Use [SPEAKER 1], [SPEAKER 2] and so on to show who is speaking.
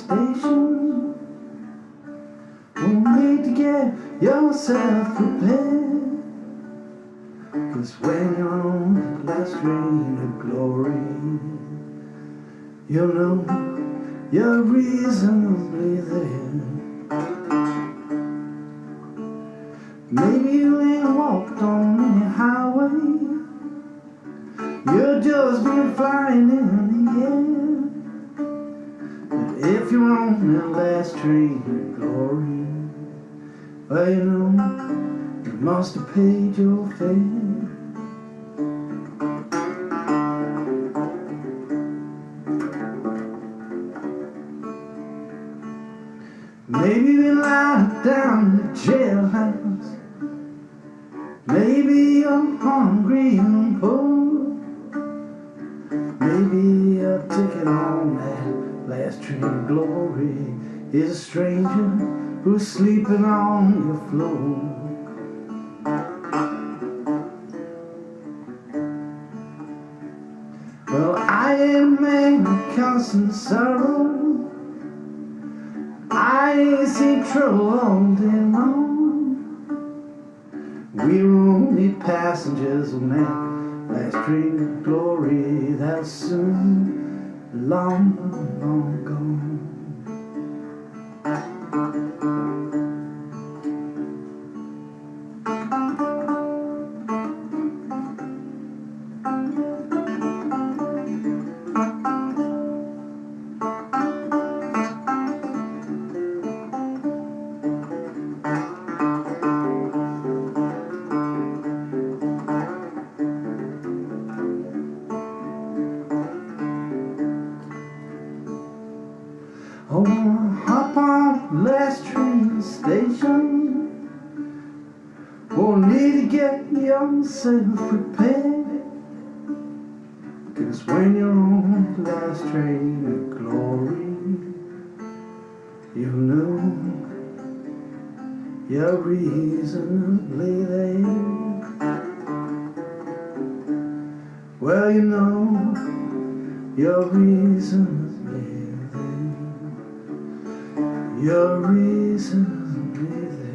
[SPEAKER 1] station. Won't need to get yourself prepared, 'cause when you're on that last train of glory, you'll know you're reasonably there. Maybe you ain't walked on any highway, you've just been flying in the air. But if you're on that last train of glory, well, you know, you must have paid your fare. Maybe you lie down in the jailhouse, maybe you're hungry and poor, maybe your ticket on that last train of glory is a stranger who's sleeping on your floor. Well, I ain't a man of constant sorrow, I ain't seen trouble all day long. We were only passengers on that last train of glory that'll soon be long, long gone. Oh, hop on the last train station, won't need to get yourself prepared, 'cause when you're on the last train of glory, you'll know you're reasonably there. Well, you know you're reasonably there. You're reasonably there.